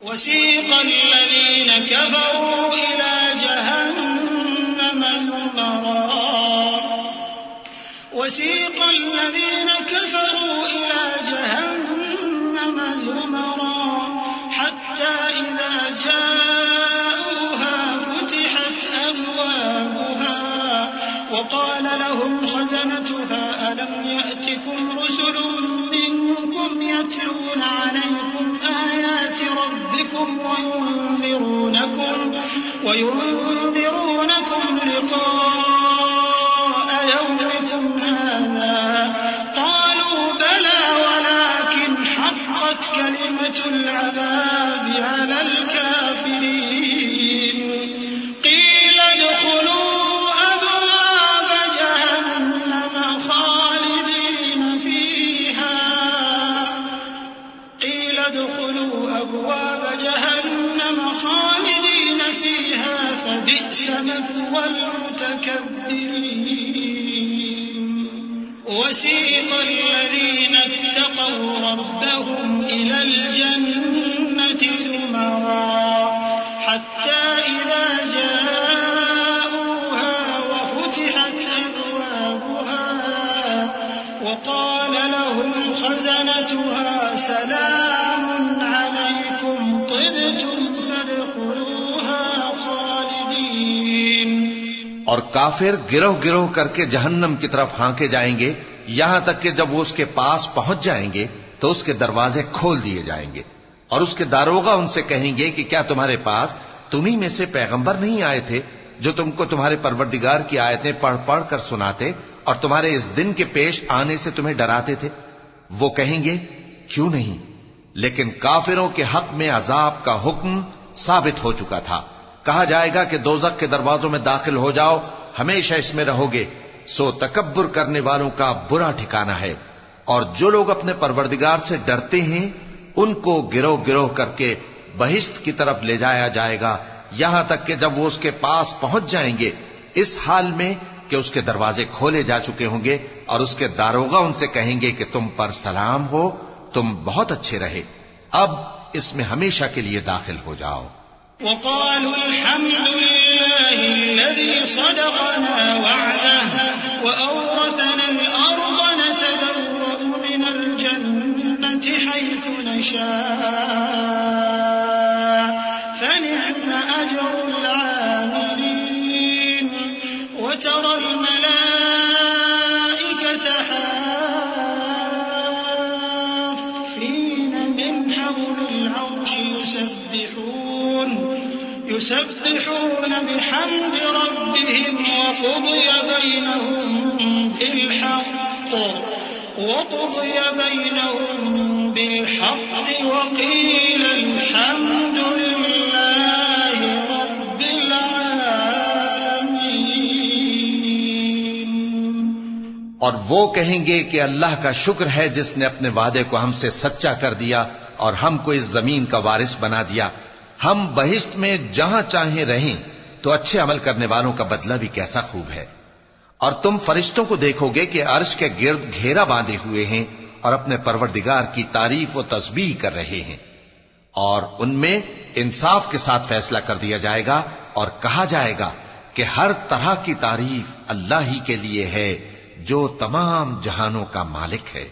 وسيق الذين كفروا إلى جهنم زمرا حتى إذا جاءوها فتحت أبوابها وقال لهم خزنتها ألم يأتكم رسل منكم يتلون عليكم آيات ربكم وينذرونكم لقاء يومكم هذا قالوا بلى ولكن حقت كلمة العذاب على الكافرين قيل ادخلوا أبواب جهنم خالدين فيها فبئس مثوى المتكبرين وسيق الذين اتقوا ربهم إلى الجنة زمرا حتى إذا جاءوها وفتحت أبوابها وقال لهم خزنتها سلام عليكم طبتم فادخلوها خالدين. اور کافر گروہ گروہ کر کے جہنم کی طرف ہانکے جائیں گے یہاں تک کہ جب وہ اس کے پاس پہنچ جائیں گے تو اس کے دروازے کھول دیے جائیں گے اور اس کے داروغہ ان سے کہیں گے کہ کیا تمہارے پاس تمہیں میں سے پیغمبر نہیں آئے تھے جو تم کو تمہارے پروردگار کی آیتیں پڑھ پڑھ کر سناتے اور تمہارے اس دن کے پیش آنے سے تمہیں ڈراتے تھے؟ وہ کہیں گے کیوں نہیں، لیکن کافروں کے حق میں عذاب کا حکم ثابت ہو چکا تھا. کہا جائے گا کہ دوزخ کے دروازوں میں داخل ہو جاؤ، ہمیشہ اس میں رہو گے، سو تکبر کرنے والوں کا برا ٹھکانہ ہے. اور جو لوگ اپنے پروردگار سے ڈرتے ہیں ان کو گروہ گروہ کر کے بہشت کی طرف لے جایا جائے گا یہاں تک کہ جب وہ اس کے پاس پہنچ جائیں گے اس حال میں کہ اس کے دروازے کھولے جا چکے ہوں گے اور اس کے داروغہ ان سے کہیں گے کہ تم پر سلام ہو، تم بہت اچھے رہے، اب اس میں ہمیشہ کے لیے داخل ہو جاؤ. وقالوا الحمد لله الذي صدقنا وعده وأورثنا الأرض نتبوأ من الجنة حيث نشاء فنعم أجر العاملين. وترى الملائكة حافين من حول العرش يسبحون بحمد ربهم وقضي بينهم بالحق وقيل الحمد لله رب العالمين. اور وہ کہیں گے کہ اللہ کا شکر ہے جس نے اپنے وعدے کو ہم سے سچا کر دیا اور ہم کو اس زمین کا وارث بنا دیا. ہم بہشت میں جہاں چاہیں رہیں تو اچھے عمل کرنے والوں کا بدلہ بھی کیسا خوب ہے. اور تم فرشتوں کو دیکھو گے کہ عرش کے گرد گھیرا باندھے ہوئے ہیں اور اپنے پروردگار کی تعریف و تسبیح کر رہے ہیں. اور ان میں انصاف کے ساتھ فیصلہ کر دیا جائے گا اور کہا جائے گا کہ ہر طرح کی تعریف اللہ ہی کے لیے ہے جو تمام جہانوں کا مالک ہے.